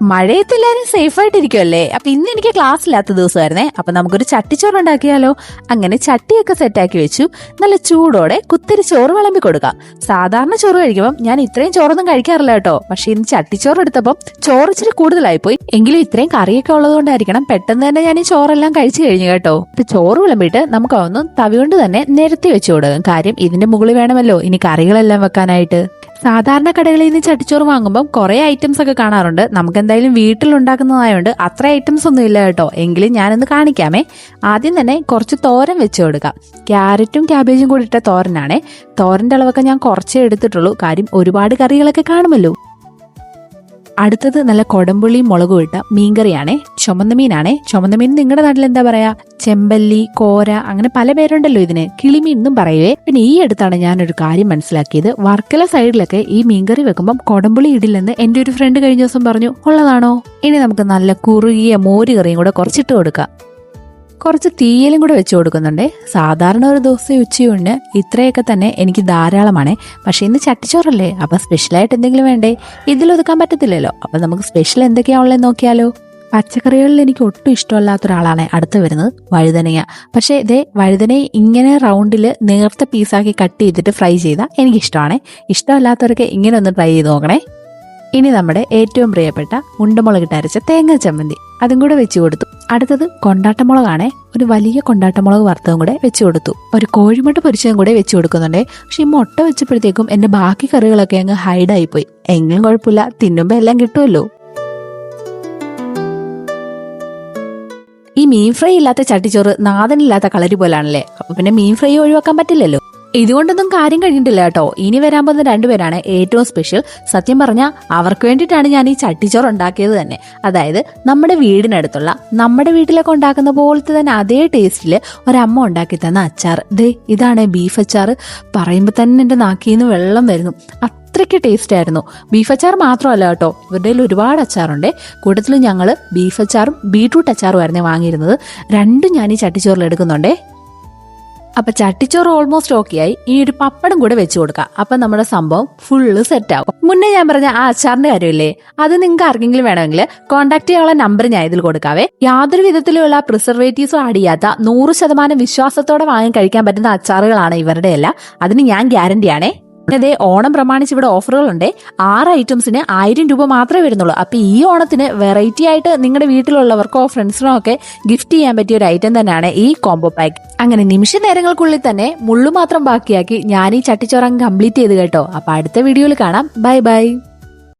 മഴയത്ത് എല്ലാവരും സേഫ് ആയിട്ടിരിക്കുമല്ലേ? അപ്പൊ ഇന്ന് എനിക്ക് ക്ലാസ് ഇല്ലാത്ത ദിവസമായിരുന്നേ. അപ്പൊ നമുക്കൊരു ചട്ടിച്ചോറ് ഉണ്ടാക്കിയാലോ? അങ്ങനെ ചട്ടിയൊക്കെ സെറ്റാക്കി വെച്ചു. നല്ല ചൂടോടെ കുത്തിരി ചോറ് വിളമ്പി കൊടുക്കാം. സാധാരണ ചോറ് കഴിക്കുമ്പോൾ ഞാൻ ഇത്രയും ചോറൊന്നും കഴിക്കാറില്ല കേട്ടോ. പക്ഷെ ഇന്ന് ചട്ടിച്ചോറ് എടുത്തപ്പം ചോറ് ഇച്ചിരി കൂടുതലായിപ്പോയി. എങ്കിലും ഇത്രയും കറിയൊക്കെ ഉള്ളതുകൊണ്ടായിരിക്കണം പെട്ടെന്ന് തന്നെ ഞാൻ ഈ ചോറെല്ലാം കഴിച്ചു കഴിഞ്ഞു കേട്ടോ. ചോറ് വിളമ്പിയിട്ട് നമുക്ക് അതൊന്നും തവി കൊണ്ട് തന്നെ നിരത്തി വെച്ചു കൊടുക്കും. കാര്യം ഇതിന്റെ മുകളിൽ വേണമല്ലോ ഇനി കറികളെല്ലാം വെക്കാനായിട്ട്. സാധാരണ കടകളിൽ നിന്ന് ചട്ടിച്ചോറ് വാങ്ങുമ്പോൾ കുറെ ഐറ്റംസ് ഒക്കെ കാണാറുണ്ട്. നമുക്ക് എന്തായാലും വീട്ടിലുണ്ടാക്കുന്നതായോണ്ട് അത്ര ഐറ്റംസ് ഒന്നും ഇല്ല കേട്ടോ. എങ്കിലും ഞാനൊന്ന് കാണിക്കാമേ. ആദ്യം തന്നെ കുറച്ച് തോരൻ വെച്ച് കൊടുക്കാം. ക്യാരറ്റും ക്യാബേജും കൂടി ഇട്ട തോരനാണേ. തോരന്റെ അളവൊക്കെ ഞാൻ കുറച്ചേ എടുത്തിട്ടുള്ളൂ. കാര്യം ഒരുപാട് കറികളൊക്കെ കാണുമല്ലോ. അടുത്തത് നല്ല കൊടംപുള്ളി മുളകും ഇട്ട മീൻകറിയാണേ. ചുമന്ന മീനാണേ. ചുമന്ന മീൻ നിങ്ങളുടെ നാട്ടിൽ എന്താ പറയാ? ചെമ്പല്ലി, കോര, അങ്ങനെ പല പേരുണ്ടല്ലോ ഇതിന്. കിളിമീൻ എന്നും പറയുവേ. പിന്നെ ഈ അടുത്താണ് ഞാനൊരു കാര്യം മനസ്സിലാക്കിയത്. വർക്കല സൈഡിലൊക്കെ ഈ മീൻകറി വെക്കുമ്പോൾ കൊടംപുള്ളി ഇടില്ലെന്ന് എന്റെ ഒരു ഫ്രണ്ട് കഴിഞ്ഞ ദിവസം പറഞ്ഞു. ഉള്ളതാണോ? ഇനി നമുക്ക് നല്ല കുറുകിയ മോര് കറിയും കൂടെ കുറച്ചിട്ട് കൊടുക്കാം. കുറച്ച് തീയലും കൂടെ വെച്ച് കൊടുക്കുന്നുണ്ട്. സാധാരണ ഒരു ദിവസം ഉച്ചയൂണിന് ഇത്രയൊക്കെ തന്നെ എനിക്ക് ധാരാളമാണേ. പക്ഷെ ഇന്ന് ചട്ടിച്ചോറല്ലേ, അപ്പൊ സ്പെഷ്യലായിട്ട് എന്തെങ്കിലും വേണ്ടേ? ഇതിലൊതുക്കാൻ പറ്റത്തില്ലല്ലോ. അപ്പൊ നമുക്ക് സ്പെഷ്യൽ എന്തൊക്കെയാ ഉള്ളത് നോക്കിയാലോ. പച്ചക്കറികളിൽ എനിക്ക് ഒട്ടും ഇഷ്ടമല്ലാത്ത ഒരാളാണ് അടുത്ത് വരുന്നത് വഴുതനങ്ങ. പക്ഷേ ഇതേ വഴുതനയെ ഇങ്ങനെ റൗണ്ടിൽ നേർത്ത പീസാക്കി കട്ട് ചെയ്തിട്ട് ഫ്രൈ ചെയ്താൽ എനിക്കിഷ്ടമാണേ. ഇഷ്ടമല്ലാത്തവർക്ക് ഇങ്ങനെ ഒന്ന് ട്രൈ ചെയ്ത് നോക്കണേ. ഇനി നമ്മുടെ ഏറ്റവും പ്രിയപ്പെട്ട ഉണ്ടമുളകിട്ട് അരച്ച തേങ്ങ ചമ്മന്തി അതും കൂടെ വെച്ചു കൊടുത്തു. അടുത്തത് കൊണ്ടാട്ടമുളകാണേ. ഒരു വലിയ കൊണ്ടാട്ടമുളക് വറുത്തതും കൂടെ വെച്ചു കൊടുത്തു. ഒരു കോഴിമുട്ട പൊരിച്ചതും കൂടെ വെച്ചു കൊടുക്കുന്നുണ്ടേ. പക്ഷെ ഈ മുട്ട വെച്ചപ്പോഴത്തേക്കും എന്റെ ബാക്കി കറികളൊക്കെ അങ്ങ് ഹൈഡായി പോയി. എങ്കിലും കുഴപ്പമില്ല, തിന്നുമ്പോ എല്ലാം കിട്ടുമല്ലോ. ഈ മീൻ ഫ്രൈ ഇല്ലാത്ത ചട്ടിച്ചോറ് നാദനില്ലാത്ത കളരി പോലാണല്ലേ. അപ്പൊ പിന്നെ മീൻ ഫ്രൈ ഒഴിവാക്കാൻ പറ്റില്ലല്ലോ. ഇതുകൊണ്ടൊന്നും കാര്യം കഴിഞ്ഞിട്ടില്ല കേട്ടോ. ഇനി വരാൻ പോകുന്ന രണ്ടുപേരാണ് ഏറ്റവും സ്പെഷ്യൽ. സത്യം പറഞ്ഞാൽ അവർക്ക് വേണ്ടിയിട്ടാണ് ഞാൻ ഈ ചട്ടിച്ചോറ് ഉണ്ടാക്കിയത് തന്നെ. അതായത് നമ്മുടെ വീടിനടുത്തുള്ള നമ്മുടെ വീട്ടിലൊക്കെ ഉണ്ടാക്കുന്ന പോലത്തെ തന്നെ അതേ ടേസ്റ്റിൽ ഒരമ്മ ഉണ്ടാക്കി തന്ന അച്ചാർ. ഇതാണ് ബീഫ് അച്ചാർ. പറയുമ്പോൾ തന്നെ എൻ്റെ നാക്കിന്ന് വെള്ളം വരുന്നു. അത്രയ്ക്ക് ടേസ്റ്റ് ആയിരുന്നു. ബീഫ് അച്ചാർ മാത്രമല്ല കേട്ടോ, ഇവരുടെ ഒരുപാട് അച്ചാറുണ്ട്. കൂട്ടത്തിൽ ഞങ്ങൾ ബീഫ് അച്ചാറും ബീട്രൂട്ട് അച്ചാറും ആയിരുന്നു വാങ്ങിയിരുന്നത്. രണ്ടും ഞാൻ ഈ ചട്ടിച്ചോറിൽ എടുക്കുന്നുണ്ടേ. അപ്പൊ ചട്ടിച്ചോറ് ഓൾമോസ്റ്റ് ഓക്കെ ആയി. ഈ ഒരു പപ്പടം കൂടെ വെച്ച് കൊടുക്കാം. അപ്പൊ നമ്മുടെ സംഭവം ഫുള്ള് സെറ്റ് ആവും. മുന്നേ ഞാൻ പറഞ്ഞ ആ അച്ചാറിന്റെ കാര്യമില്ലേ, അത് നിങ്ങൾക്ക് ആർക്കെങ്കിലും വേണമെങ്കിൽ കോൺടാക്ട് ചെയ്യാനുള്ള നമ്പർ ഞാൻ ഇതിൽ കൊടുക്കാവേ. യാതൊരു വിധത്തിലുള്ള പ്രിസർവേറ്റീവ്സും ആഡ് ചെയ്യാത്ത 100% വിശ്വാസത്തോടെ വാങ്ങി കഴിക്കാൻ പറ്റുന്ന അച്ചാറുകളാണ് ഇവരുടെ എല്ലാം. അതിന് ഞാൻ ഗ്യാരണ്ടിയാണേ. അതെ, ഓണം പ്രമാണിച്ച് ഇവിടെ ഓഫറുകളുണ്ട്. 6 ഐറ്റംസിന് 1000 രൂപ മാത്രമേ വരുന്നുള്ളൂ. അപ്പൊ ഈ ഓണത്തിന് വെറൈറ്റി ആയിട്ട് നിങ്ങളുടെ വീട്ടിലുള്ളവർക്കോ ഫ്രണ്ട്സിനോ ഒക്കെ ഗിഫ്റ്റ് ചെയ്യാൻ പറ്റിയ ഒരു ഐറ്റം തന്നെയാണ് ഈ കോംബോ പാക്ക്. അങ്ങനെ നിമിഷ നേരങ്ങൾക്കുള്ളിൽ തന്നെ മുള്ളു മാത്രം ബാക്കിയാക്കി ഞാൻ ഈ ചട്ടിച്ചോറങ്ങ് കംപ്ലീറ്റ് ചെയ്ത് കേട്ടോ. അപ്പൊ അടുത്ത വീഡിയോയിൽ കാണാം. Bye bye.